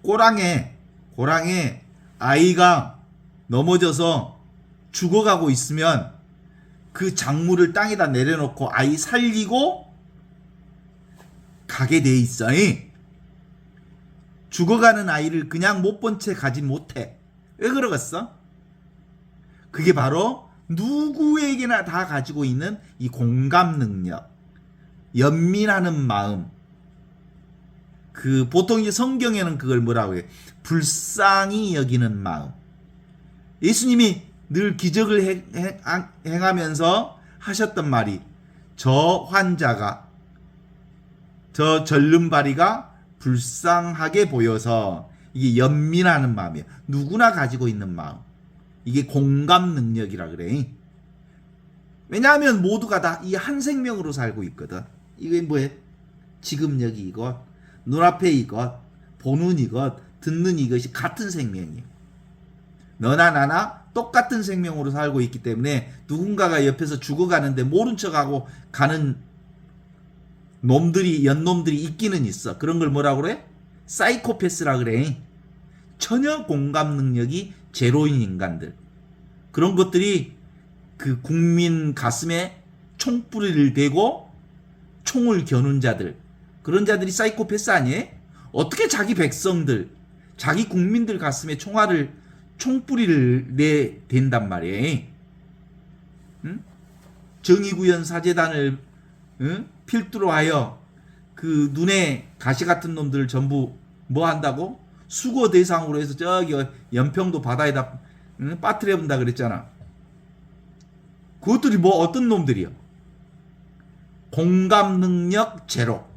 고랑에 아이가 넘어져서 죽어가고 있으면 그 작물을 땅에다 내려놓고 아이 살리고 가게 돼 있어. 죽어가는 아이를 그냥 못 본 채 가지 못해. 왜 그러겠어? 그게 바로 누구에게나 다 가지고 있는 이 공감 능력, 연민하는 마음. 보통 이제 성경에는 그걸 뭐라고 해요? 불쌍히 여기는 마음. 예수님이 늘 기적을 행하면서 하셨던 말이, 저 환자가, 저 절름발이가 불쌍하게 보여서, 이게 연민하는 마음이에요. 누구나 가지고 있는 마음. 이게 공감 능력이라 그래. 왜냐하면 모두가 다 이 한 생명으로 살고 있거든. 이게 뭐예요? 지금 여기 이것, 눈앞에 이것, 보는 이것, 듣는 이것이 같은 생명이에요. 너나 나나 똑같은 생명으로 살고 있기 때문에 누군가가 옆에서 죽어가는데 모른 척하고 가는 연놈들이 있기는 있어. 그런 걸 뭐라고 그래? 사이코패스라 그래. 전혀 공감 능력이 제로인 인간들. 그런 것들이 그 국민 가슴에 총뿌리를 대고 총을 겨눈 자들. 그런 자들이 사이코패스 아니에요? 어떻게 자기 백성들, 자기 국민들 가슴에 총뿌리를 내댄단 말이에요. 응? 정의구현 사재단을 필두로 하여 그 눈에 가시 같은 놈들 전부 뭐 한다고? 수거 대상으로 해서 저기 연평도 바다에다 빠뜨려 본다 그랬잖아. 그것들이 뭐 어떤 놈들이요? 공감 능력 제로.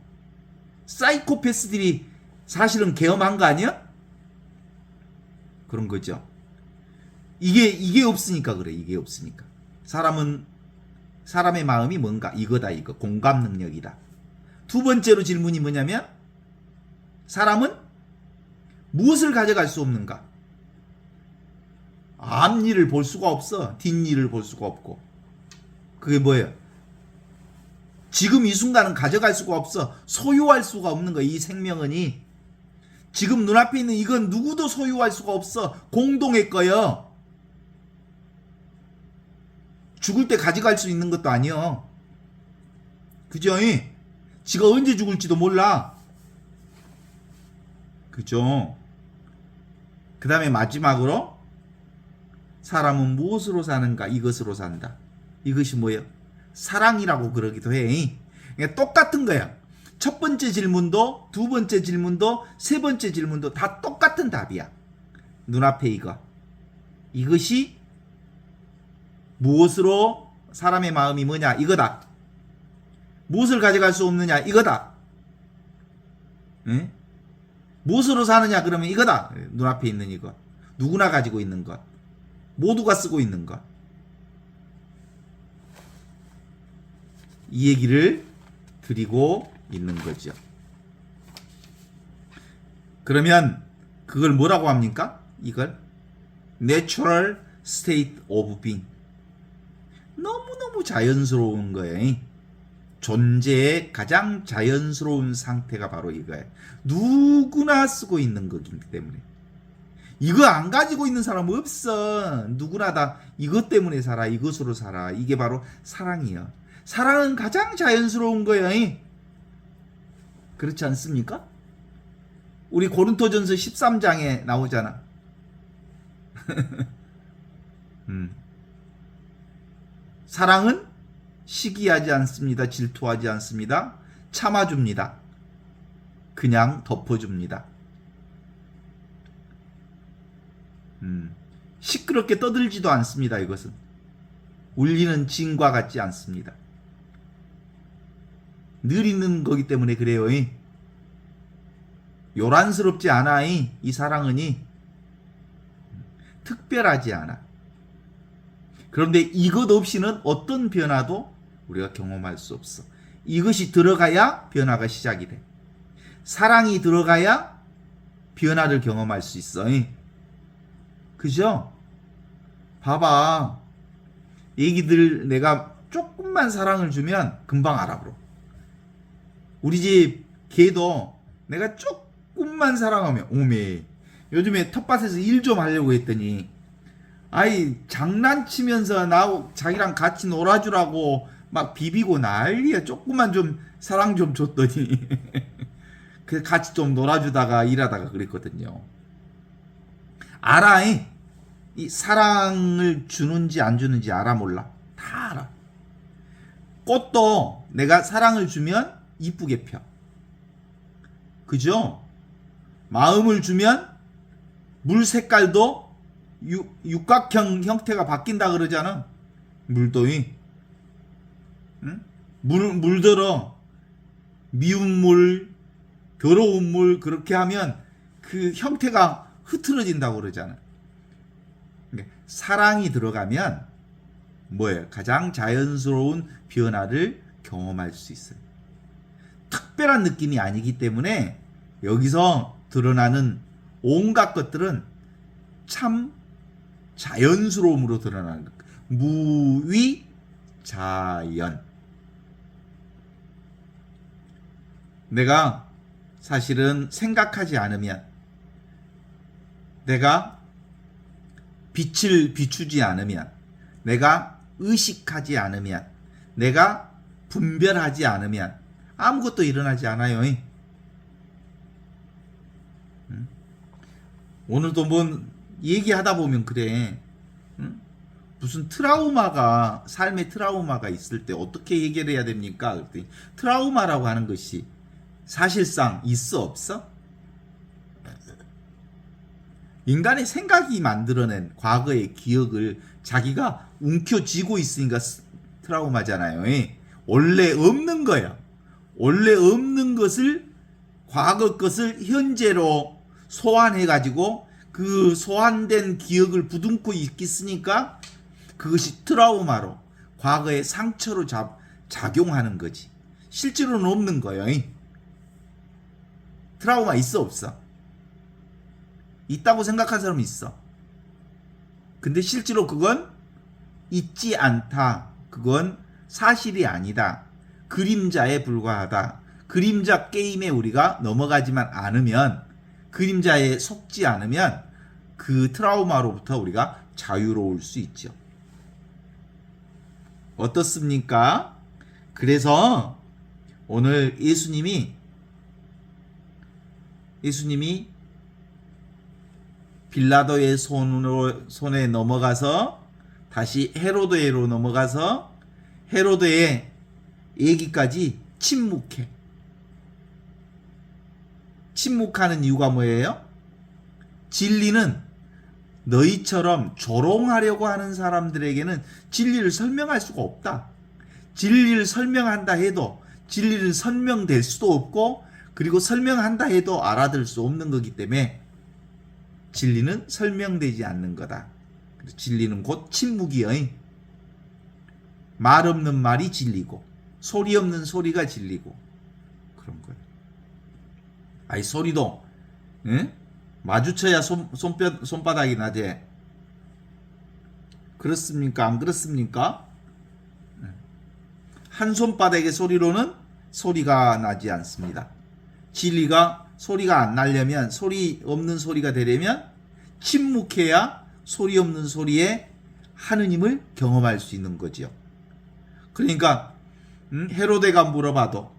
사이코패스들이 사실은 계엄한 거 아니야? 그런 거죠. 이게 없으니까 그래. 이게 없으니까. 사람의 마음이 뭔가? 이거다, 이거. 공감 능력이다. 두 번째로 질문이 뭐냐면, 사람은 무엇을 가져갈 수 없는가? 앞일을 볼 수가 없어. 뒷일을 볼 수가 없고. 그게 뭐예요? 지금 이 순간은 가져갈 수가 없어. 소유할 수가 없는 거야. 이 생명은. 지금 눈앞에 있는 이건 누구도 소유할 수가 없어. 공동의 거요. 죽을 때 가져갈 수 있는 것도 아니요. 그죠? 지가 언제 죽을지도 몰라. 그죠? 그 다음에 마지막으로, 사람은 무엇으로 사는가? 이것으로 산다. 이것이 뭐예요? 사랑이라고 그러기도 해. 그러니까 똑같은 거야. 첫 번째 질문도, 두 번째 질문도, 세 번째 질문도 다 똑같은 답이야. 눈앞에 이거. 이것이 무엇으로 사람의 마음이 뭐냐? 이거다. 무엇을 가져갈 수 없느냐? 이거다. 응? 무엇으로 사느냐? 그러면 이거다. 눈앞에 있는 이거. 누구나 가지고 있는 것. 모두가 쓰고 있는 것. 이 얘기를 드리고 있는 거죠. 그러면 그걸 뭐라고 합니까? 이걸 Natural State of Being. 너무너무 자연스러운 거예요. 존재의 가장 자연스러운 상태가 바로 이거예요. 누구나 쓰고 있는 거기 때문에. 이거 안 가지고 있는 사람 없어. 누구나 다 이것 때문에 살아. 이것으로 살아. 이게 바로 사랑이야. 사랑은 가장 자연스러운 거예요. 그렇지 않습니까? 우리 고린토전서 13장에 나오잖아. 사랑은 시기하지 않습니다. 질투하지 않습니다. 참아줍니다. 그냥 덮어줍니다. 시끄럽게 떠들지도 않습니다. 이것은 울리는 징과 같지 않습니다. 늘 있는 거기 때문에 그래요. 요란스럽지 않아. 이 사랑은 특별하지 않아. 그런데 이것 없이는 어떤 변화도 우리가 경험할 수 없어. 이것이 들어가야 변화가 시작이 돼. 사랑이 들어가야 변화를 경험할 수 있어. 그죠? 봐봐. 애기들 내가 조금만 사랑을 주면 금방 알아버려. 우리 집 개도 내가 조금만 사랑하면 오메. 요즘에 텃밭에서 일 좀 하려고 했더니 아이 장난치면서 자기랑 같이 놀아주라고 막 비비고 난리야. 조금만 좀 사랑 좀 줬더니 그 같이 좀 놀아주다가 일하다가 그랬거든요. 알아. 이 사랑을 주는지 안 주는지 알아 몰라? 다 알아. 꽃도 내가 사랑을 주면 이쁘게 펴. 그죠? 마음을 주면 물 색깔도 육각형 형태가 바뀐다 그러잖아. 물도 응? 물들어 미운 물, 더러운 물 그렇게 하면 그 형태가 흐트러진다고 그러잖아. 사랑이 들어가면 뭐예요? 가장 자연스러운 변화를 경험할 수 있어요. 특별한 느낌이 아니기 때문에 여기서 드러나는 온갖 것들은 참 자연스러움으로 드러나는 것. 무위자연. 내가 사실은 생각하지 않으면, 내가 빛을 비추지 않으면, 내가 의식하지 않으면, 내가 분별하지 않으면 아무것도 일어나지 않아요. 오늘도 뭔 얘기하다 보면 그래. 무슨 트라우마가, 삶의 트라우마가 있을 때 어떻게 해결해야 됩니까? 그랬더니 트라우마라고 하는 것이 사실상 있어 없어? 인간의 생각이 만들어낸 과거의 기억을 자기가 움켜쥐고 있으니까 트라우마잖아요. 원래 없는 거야. 원래 없는 것을, 과거 것을 현재로 소환해가지고 그 소환된 기억을 부둥고 있으니까 그것이 트라우마로, 과거의 상처로 작용하는 거지. 실제로는 없는 거예요. 트라우마 있어 없어? 있다고 생각한 사람은 있어. 근데 실제로 그건 있지 않다. 그건 사실이 아니다. 그림자에 불과하다. 그림자 게임에 우리가 넘어가지만 않으면, 그림자에 속지 않으면 그 트라우마로부터 우리가 자유로울 수 있죠. 어떻습니까? 그래서 오늘 예수님이 빌라도의 손에 넘어가서 다시 헤로데로 넘어가서 헤로데의 얘기까지 침묵해. 침묵하는 이유가 뭐예요? 진리는 너희처럼 조롱하려고 하는 사람들에게는 진리를 설명할 수가 없다. 진리를 설명한다 해도 진리는 설명될 수도 없고, 그리고 설명한다 해도 알아들 수 없는 거기 때문에 진리는 설명되지 않는 거다. 진리는 곧 침묵이여. 말 없는 말이 진리고 소리 없는 소리가 진리고 그런 거예요. 아이 소리도 마주쳐야 손바닥이 나지. 그렇습니까? 안 그렇습니까? 한 손바닥의 소리로는 소리가 나지 않습니다. 진리가 소리가 안 나려면, 소리 없는 소리가 되려면 침묵해야 소리 없는 소리에 하느님을 경험할 수 있는 거지요. 그러니까 헤로데가 물어봐도,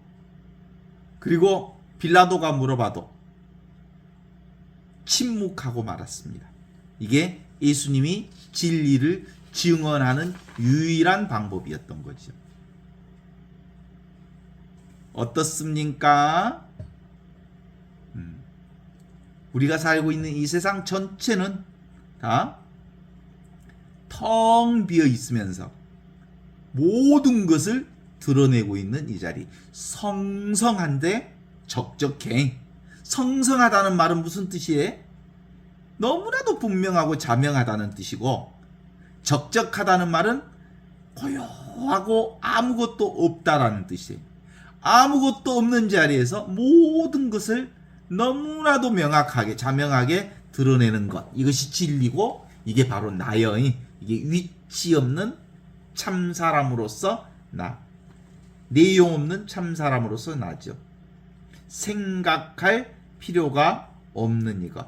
그리고 빌라도가 물어봐도 침묵하고 말았습니다. 이게 예수님이 진리를 증언하는 유일한 방법이었던 거죠. 어떻습니까? 우리가 살고 있는 이 세상 전체는 다 텅 비어 있으면서 모든 것을 드러내고 있는 이 자리. 성성한데 적적해. 성성하다는 말은 무슨 뜻이에요? 너무나도 분명하고 자명하다는 뜻이고, 적적하다는 말은 고요하고 아무것도 없다라는 뜻이에요. 아무것도 없는 자리에서 모든 것을 너무나도 명확하게 자명하게 드러내는 것, 이것이 진리고 이게 바로 나여. 이게 위치 없는 참 사람으로서 나, 내용 없는 참 사람으로서 나죠. 생각할 필요가 없는 이것.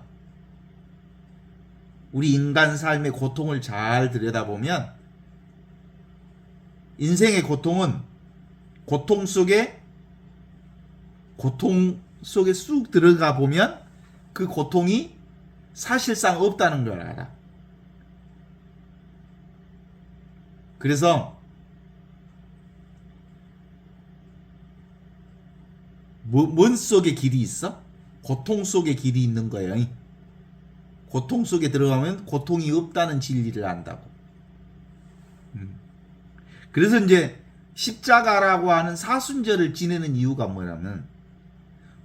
우리 인간 삶의 고통을 잘 들여다보면 인생의 고통은 고통 속에 쑥 들어가 보면 그 고통이 사실상 없다는 걸 알아. 그래서 뭔 속에 길이 있어? 고통 속에 길이 있는 거예요. 고통 속에 들어가면 고통이 없다는 진리를 안다고. 그래서 이제 십자가라고 하는 사순절을 지내는 이유가 뭐냐면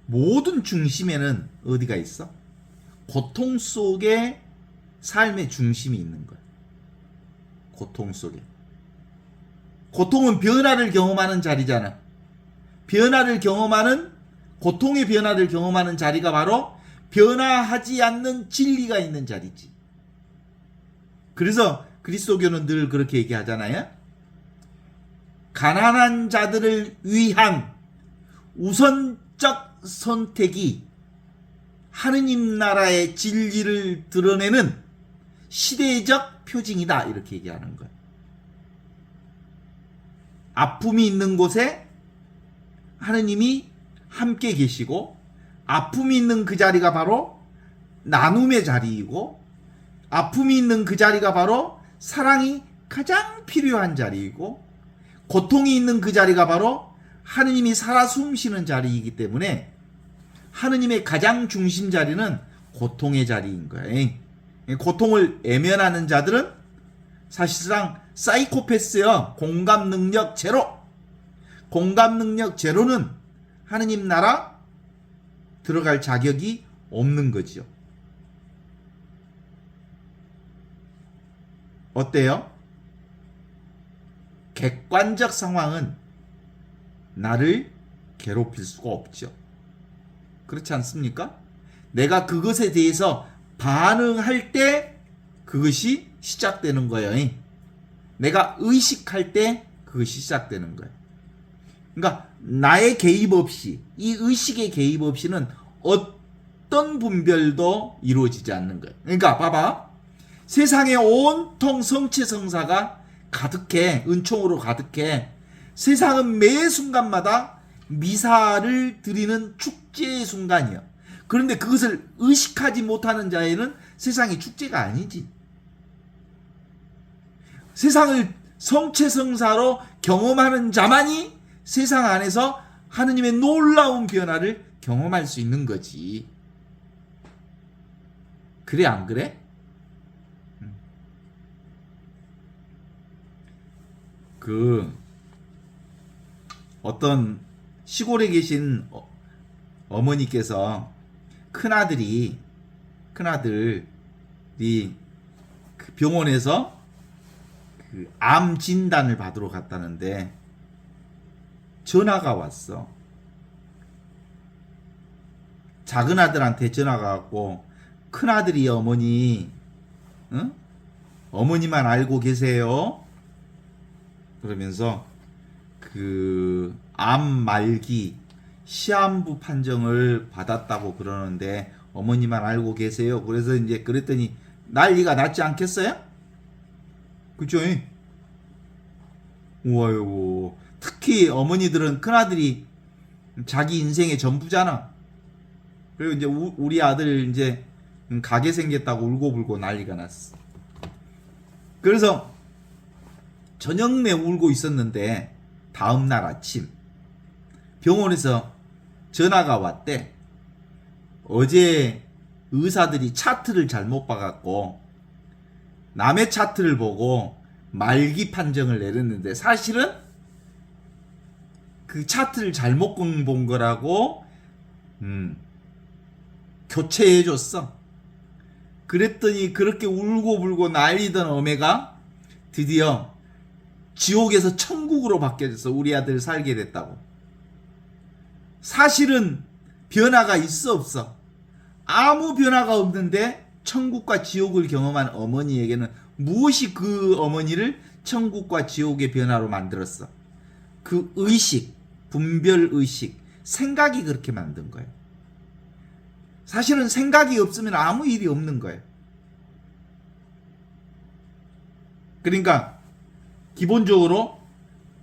모든 중심에는 어디가 있어? 고통 속에 삶의 중심이 있는 거야. 고통 속에. 고통은 변화를 경험하는 자리잖아. 고통의 변화를 경험하는 자리가 바로 변화하지 않는 진리가 있는 자리지. 그래서 그리스도교는 늘 그렇게 얘기하잖아요. 가난한 자들을 위한 우선적 선택이 하느님 나라의 진리를 드러내는 시대적 표징이다. 이렇게 얘기하는 거예요. 아픔이 있는 곳에 하느님이 함께 계시고, 아픔이 있는 그 자리가 바로 나눔의 자리이고, 아픔이 있는 그 자리가 바로 사랑이 가장 필요한 자리이고, 고통이 있는 그 자리가 바로 하느님이 살아 숨쉬는 자리이기 때문에 하느님의 가장 중심 자리는 고통의 자리인 거예요. 고통을 외면하는 자들은 사실상 사이코패스요. 공감 능력 제로. 공감 능력 제로는 하느님 나라 들어갈 자격이 없는 거지요. 어때요? 객관적 상황은 나를 괴롭힐 수가 없죠. 그렇지 않습니까? 내가 그것에 대해서 반응할 때 그것이 시작되는 거예요. 내가 의식할 때 그것이 시작되는 거예요. 그러니까 나의 개입 없이, 이 의식의 개입 없이는 어떤 분별도 이루어지지 않는 거예요. 그러니까 봐봐. 세상에 온통 성취성사가 가득해. 은총으로 가득해. 세상은 매 순간마다 미사를 드리는 축제의 순간이야. 그런데 그것을 의식하지 못하는 자에는 세상이 축제가 아니지. 세상을 성체성사로 경험하는 자만이 세상 안에서 하느님의 놀라운 변화를 경험할 수 있는 거지. 그래 안 그래? 어떤 시골에 계신 어머니께서 큰아들이 그 병원에서 그 암 진단을 받으러 갔다는데 전화가 왔어. 작은 아들한테 전화가 왔고, 큰아들이 어머니, 응? 어머니만 알고 계세요? 그러면서 그 암 말기 시한부 판정을 받았다고 그러는데 어머니만 알고 계세요. 그래서 이제 그랬더니 난리가 났지 않겠어요? 그죠? 우와요. 특히 어머니들은 큰아들이 자기 인생의 전부잖아. 그리고 이제 우리 아들 이제 가게 생겼다고 울고불고 난리가 났어. 그래서 저녁 내 울고 있었는데 다음날 아침 병원에서 전화가 왔대. 어제 의사들이 차트를 잘못 봐갖고 남의 차트를 보고 말기 판정을 내렸는데 사실은 그 차트를 잘못 본 거라고 교체해줬어. 그랬더니 그렇게 울고불고 난리던 어메가 드디어 지옥에서 천국으로 바뀌어져서 우리 아들 살게 됐다고. 사실은 변화가 있어 없어? 아무 변화가 없는데 천국과 지옥을 경험한 어머니에게는 무엇이 그 어머니를 천국과 지옥의 변화로 만들었어? 그 의식, 분별의식, 생각이 그렇게 만든 거예요. 사실은 생각이 없으면 아무 일이 없는 거예요. 그러니까 기본적으로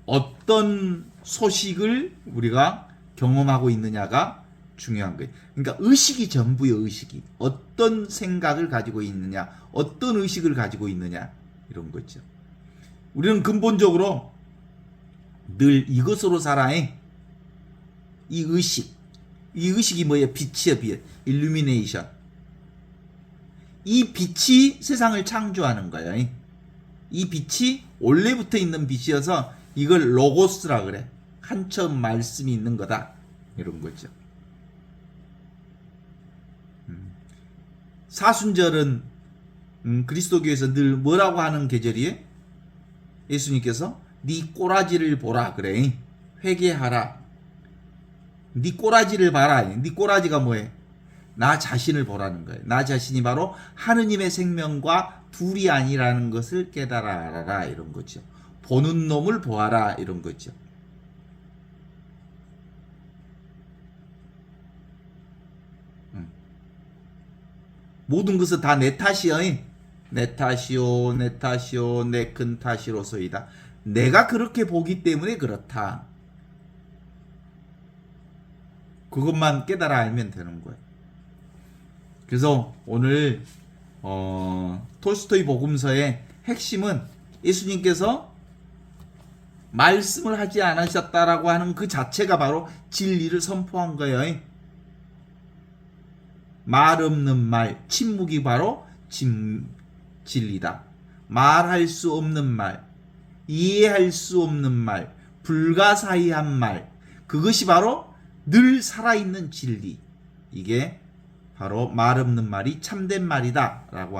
어떤 소식을 우리가 경험하고 있느냐가 중요한 거예요. 그러니까 의식이 전부요. 의식이 어떤 생각을 가지고 있느냐, 어떤 의식을 가지고 있느냐, 이런 거죠. 우리는 근본적으로 늘 이것으로 살아해. 이 의식이 뭐예요? 빛이야, 빛. 일루미네이션. 이 빛이 세상을 창조하는 거예요. 이 빛이 원래부터 있는 빛이어서 이걸 로고스라 그래. 한처음 말씀이 있는 거다, 이런 거죠. 사순절은 그리스도교에서 늘 뭐라고 하는 계절이에요? 예수님께서 네 꼬라지를 보라 그래. 회개하라. 네 꼬라지를 봐라. 네 꼬라지가 뭐예요? 나 자신을 보라는 거예요. 나 자신이 바로 하느님의 생명과 둘이 아니라는 것을 깨달아라, 이런 거죠. 보는 놈을 보아라, 이런 거죠. 모든 것은 다 내 탓이여. 내 탓이요, 내 탓이요, 내 큰 탓이로소이다. 내가 그렇게 보기 때문에 그렇다. 그것만 깨달아 알면 되는 거예요. 그래서 오늘 톨스토이 복음서의 핵심은 예수님께서 말씀을 하지 않으셨다라고 하는 그 자체가 바로 진리를 선포한 거예요. 말 없는 말, 침묵이 바로 진리다. 말할 수 없는 말, 이해할 수 없는 말, 불가사의한 말, 그것이 바로 늘 살아있는 진리. 이게 바로 말 없는 말이 참된 말이다 라고 하는